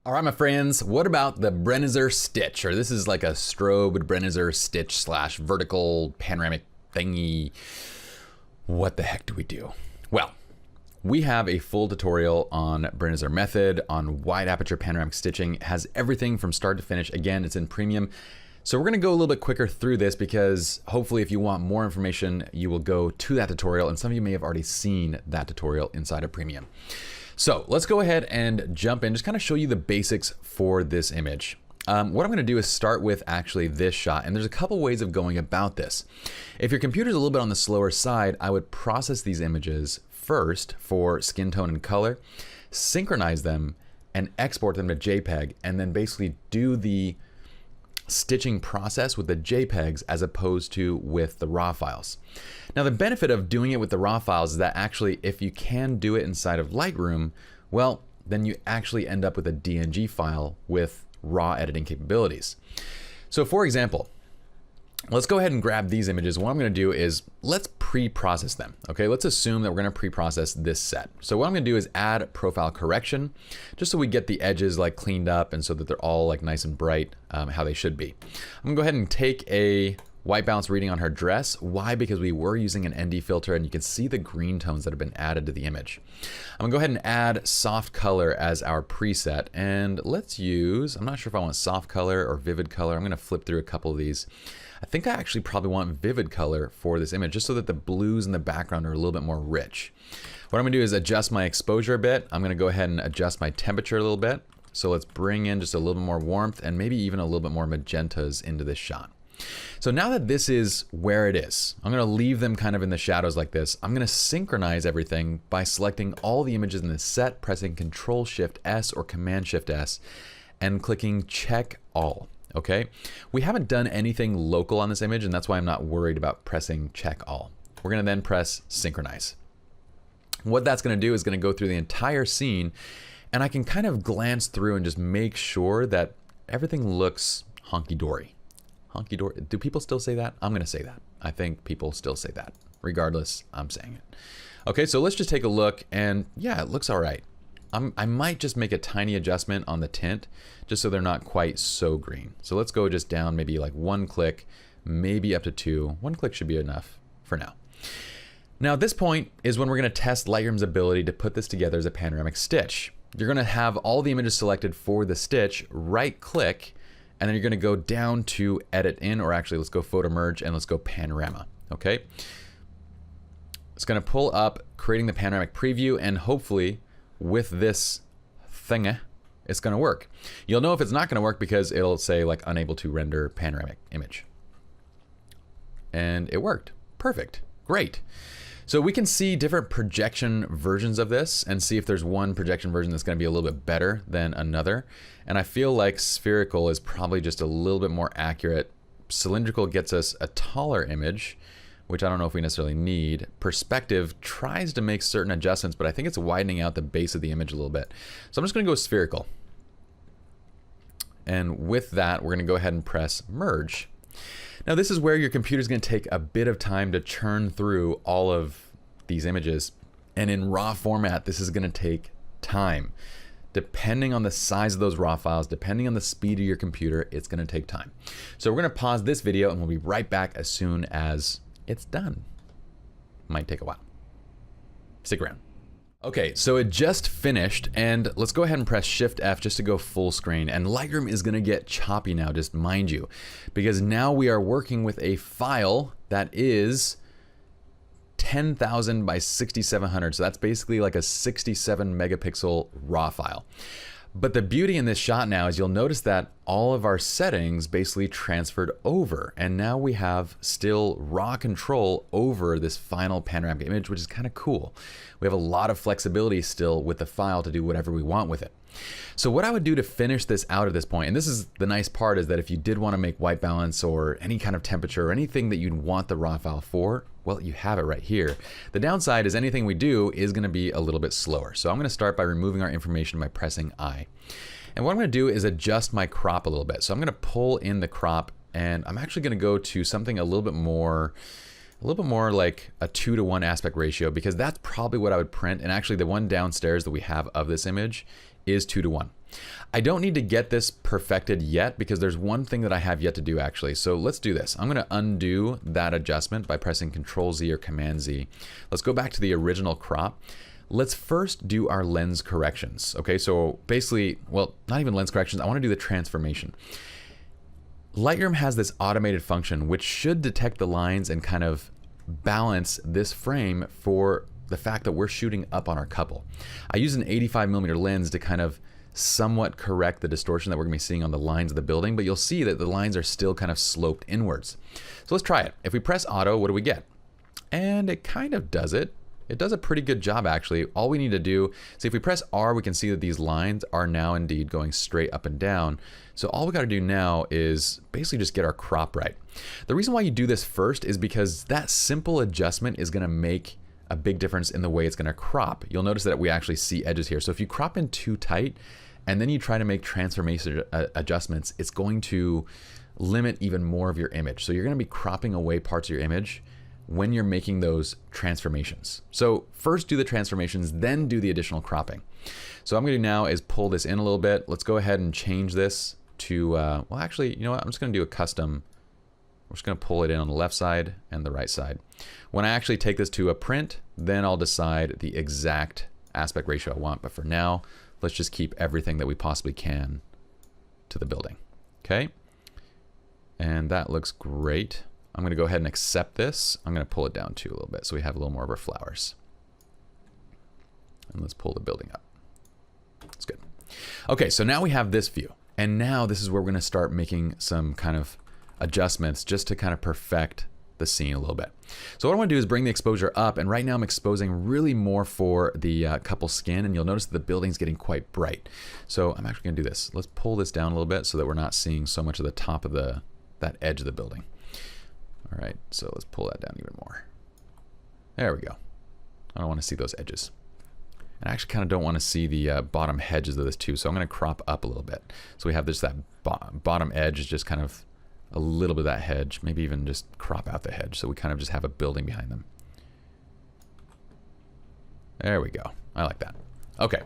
All right, my friends, what about the Brennizer stitch? Or this is like a strobe Brennizer stitch slash vertical panoramic thingy. What the heck do we do? Well, we have a full tutorial on Brennizer method, on wide aperture panoramic stitching. It has everything from start to finish. Again, it's in premium. So we're gonna go a little bit quicker through this because hopefully if you want more information, you will go to that tutorial, and some of you may have already seen that tutorial inside of premium. So let's go ahead and jump in, just kind of show you the basics for this image. What I'm gonna do is start with actually this shot, and there's a couple ways of going about this. If your computer's a little bit on the slower side, I would process these images first for skin tone and color, synchronize them, and export them to JPEG, and then basically do the stitching process with the JPEGs as opposed to with the raw files. Now the benefit of doing it with the raw files is that actually if you can do it inside of Lightroom, well, then you actually end up with a DNG file with raw editing capabilities. So for example, let's go ahead and grab these images. What I'm gonna do is let's pre-process them, okay? Let's assume that we're gonna pre-process this set. So what I'm gonna do is add profile correction, just so we get the edges like cleaned up and so that they're all like nice and bright, how they should be. I'm gonna go ahead and take a white balance reading on her dress. Why? Because we were using an ND filter and you can see the green tones that have been added to the image. I'm gonna go ahead and add soft color as our preset, and let's use, I'm not sure if I want soft color or vivid color. I'm gonna flip through a couple of these. I think I actually probably want vivid color for this image, just so that the blues in the background are a little bit more rich. What I'm gonna do is adjust my exposure a bit. I'm gonna go ahead and adjust my temperature a little bit. So let's bring in just a little bit more warmth and maybe even a little bit more magentas into this shot. So now that this is where it is, I'm gonna leave them kind of in the shadows like this. I'm gonna synchronize everything by selecting all the images in this set, pressing Control-Shift-S or Command-Shift-S, and clicking Check All. Okay, we haven't done anything local on this image, and that's why I'm not worried about pressing Check All. We're gonna then press Synchronize. What that's gonna do is gonna go through the entire scene, and I can kind of glance through and just make sure that everything looks honky-dory. Honky-dory, do people still say that? I'm gonna say that. I think people still say that. Regardless, I'm saying it. Okay, so let's just take a look, and yeah, it looks all right. I might just make a tiny adjustment on the tint just so they're not quite so green. So let's go just down maybe like one click, maybe up to two. One click should be enough for now. Now at this point is when we're gonna test Lightroom's ability to put this together as a panoramic stitch. You're gonna have all the images selected for the stitch, right click, and then you're gonna go down to edit in, or actually let's go photo merge and let's go panorama, okay? It's gonna pull up, creating the panoramic preview, and hopefully with this thing, it's gonna work. You'll know if it's not gonna work because it'll say like unable to render panoramic image. And it worked, perfect, great. So we can see different projection versions of this and see if there's one projection version that's gonna be a little bit better than another. And I feel like spherical is probably just a little bit more accurate. Cylindrical gets us a taller image, which I don't know if we necessarily need. Perspective tries to make certain adjustments, but I think it's widening out the base of the image a little bit. So I'm just gonna go spherical. And with that, we're gonna go ahead and press merge. Now this is where your computer's gonna take a bit of time to churn through all of these images. And in raw format, this is gonna take time. Depending on the size of those raw files, depending on the speed of your computer, it's gonna take time. So we're gonna pause this video and we'll be right back as soon as it's done. Might take a while. Stick around. Okay, so it just finished, and let's go ahead and press Shift F just to go full screen. And Lightroom is gonna get choppy now, just mind you, because now we are working with a file that is 10,000 by 6,700. So that's basically like a 67 megapixel raw file. But the beauty in this shot now is you'll notice that all of our settings basically transferred over, and now we have still raw control over this final panoramic image, which is kind of cool. We have a lot of flexibility still with the file to do whatever we want with it. So what I would do to finish this out at this point, and this is the nice part, is that if you did want to make white balance or any kind of temperature or anything that you'd want the raw file for, well, you have it right here. The downside is anything we do is going to be a little bit slower. So I'm going to start by removing our information by pressing I. And what I'm going to do is adjust my crop a little bit. So I'm going to pull in the crop, and I'm actually going to go to something a little bit more like a 2:1 aspect ratio, because that's probably what I would print. And actually the one downstairs that we have of this image is 2:1. I don't need to get this perfected yet because there's one thing that I have yet to do actually. So let's do this. I'm going to undo that adjustment by pressing Control Z or Command Z. Let's go back to the original crop. Let's first do our lens corrections. Okay, so basically, well, not even lens corrections. I want to do the transformation. Lightroom has this automated function which should detect the lines and kind of balance this frame for the fact that we're shooting up on our couple. I use an 85mm lens to kind of somewhat correct the distortion that we're going to be seeing on the lines of the building, but you'll see that the lines are still kind of sloped inwards. So let's try it. If we press auto, what do we get? And it kind of does it. It does a pretty good job actually. All we need to do, see if we press R, we can see that these lines are now indeed going straight up and down. So all we got to do now is basically just get our crop right. The reason why you do this first is because that simple adjustment is going to make a big difference in the way it's going to crop. You'll notice that we actually see edges here. So if you crop in too tight and then you try to make transformation adjustments, it's going to limit even more of your image. So you're going to be cropping away parts of your image when you're making those transformations. So first do the transformations, then do the additional cropping. So what I'm going to do now is pull this in a little bit. Let's go ahead and change this to, well actually, you know what, I'm just going to do a custom. We're just going to pull it in on the left side and the right side. When I actually take this to a print, then I'll decide the exact aspect ratio I want. But for now, let's just keep everything that we possibly can to the building. Okay. And that looks great. I'm going to go ahead and accept this. I'm going to pull it down too a little bit so we have a little more of our flowers. And let's pull the building up. That's good. Okay, so now we have this view. And now this is where we're going to start making some kind of adjustments just to kind of perfect the scene a little bit. So what I want to do is bring the exposure up, and right now I'm exposing really more for the couple skin, and you'll notice that the building's getting quite bright. So I'm actually going to do this. Let's pull this down a little bit so that we're not seeing so much of the top of that edge of the building. All right, so let's pull that down even more. There we go. I don't want to see those edges. And I actually kind of don't want to see the bottom hedges of this too, so I'm going to crop up a little bit. So we have just that bottom edge is just kind of a little bit of that hedge, maybe even just crop out the hedge so we kind of just have a building behind them. There we go. I like that. Okay,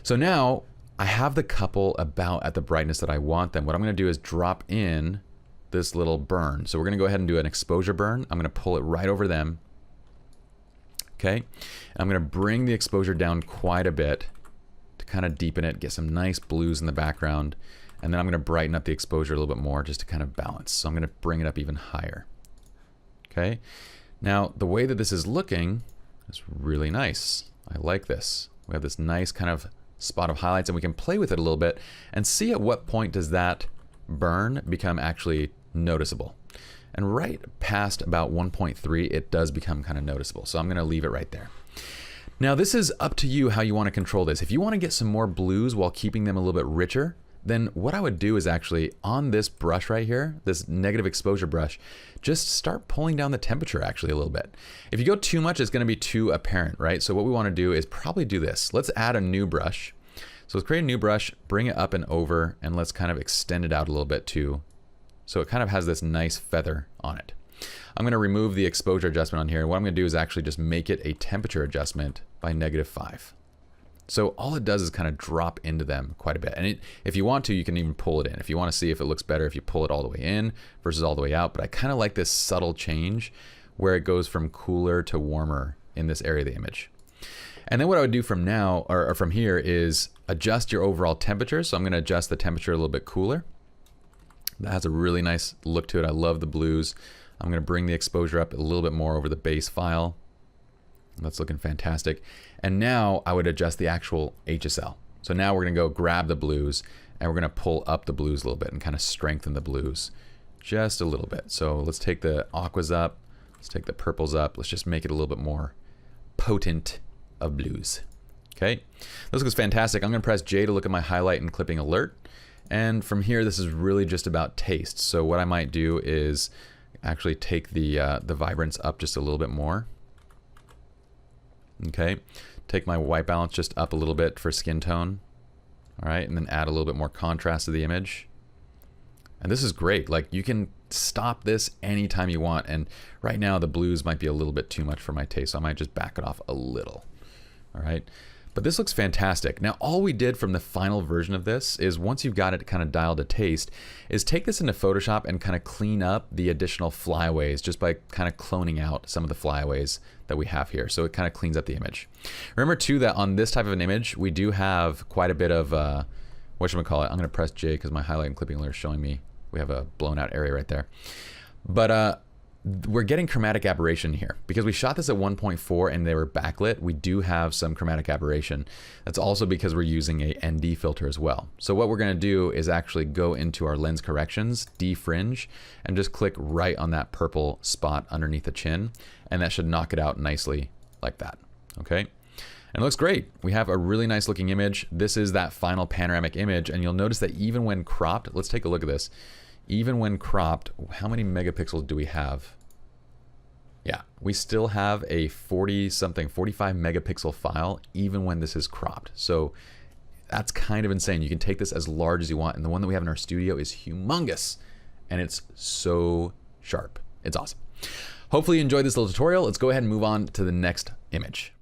so now I have the couple about at the brightness that I want them. What I'm going to do is drop in this little burn. So we're going to go ahead and do an exposure burn. I'm going to pull it right over them. Okay. And I'm going to bring the exposure down quite a bit to kind of deepen it, get some nice blues in the background. And then I'm going to brighten up the exposure a little bit more just to kind of balance. So I'm going to bring it up even higher. Okay. Now the way that this is looking is really nice. I like this. We have this nice kind of spot of highlights, and we can play with it a little bit and see at what point does that burn become actually noticeable. And right past about 1.3 it does become kind of noticeable, so I'm going to leave it right there. Now this is up to you how you want to control this. If you want to get some more blues while keeping them a little bit richer, then what I would do is actually on this brush right here, this negative exposure brush, just start pulling down the temperature actually a little bit. If you go too much, it's going to be too apparent, right? So what we want to do is probably do this. Let's add a new brush. So let's create a new brush, bring it up and over, and let's kind of extend it out a little bit too. So it kind of has this nice feather on it. I'm going to remove the exposure adjustment on here. What I'm going to do is actually just make it a temperature adjustment by -5. So all it does is kind of drop into them quite a bit. And if you want to, you can even pull it in. If you want to see if it looks better if you pull it all the way in versus all the way out. But I kind of like this subtle change where it goes from cooler to warmer in this area of the image. And then what I would do from now, or from here, is adjust your overall temperature. So I'm going to adjust the temperature a little bit cooler. That has a really nice look to it. I love the blues. I'm going to bring the exposure up a little bit more over the base file. That's looking fantastic. And now I would adjust the actual HSL. So now we're going to go grab the blues and we're going to pull up the blues a little bit and kind of strengthen the blues just a little bit. So let's take the aquas up. Let's take the purples up. Let's just make it a little bit more potent of blues. Okay, this looks fantastic. I'm going to press J to look at my highlight and clipping alert. And from here, this is really just about taste. So what I might do is actually take the vibrance up just a little bit more. Okay, take my white balance just up a little bit for skin tone. All right, and then add a little bit more contrast to the image. And this is great. Like, you can stop this anytime you want. And right now the blues might be a little bit too much for my taste, so I might just back it off a little. All right, But this looks fantastic. Now, all we did from the final version of this is, once you've got it kind of dialed to taste, is take this into Photoshop and kind of clean up the additional flyaways just by kind of cloning out some of the flyaways that we have here. So it kind of cleans up the image. Remember too that on this type of an image, we do have quite a bit of, whatchamacallit, I'm gonna press J because my highlight and clipping layer is showing me we have a blown out area right there. But we're getting chromatic aberration here because we shot this at 1.4 and they were backlit. We do have some chromatic aberration. That's also because we're using a ND filter as well. So what we're going to do is actually go into our lens corrections, defringe, and just click right on that purple spot underneath the chin, and that should knock it out nicely like that. Okay, and it looks great. We have a really nice looking image. This is that final panoramic image, and you'll notice that even when cropped, let's take a look at this. Even when cropped, how many megapixels do we have? Yeah, we still have a 45 megapixel file even when this is cropped. So that's kind of insane. You can take this as large as you want, and the one that we have in our studio is humongous, and it's so sharp. It's awesome. Hopefully you enjoyed this little tutorial. Let's go ahead and move on to the next image.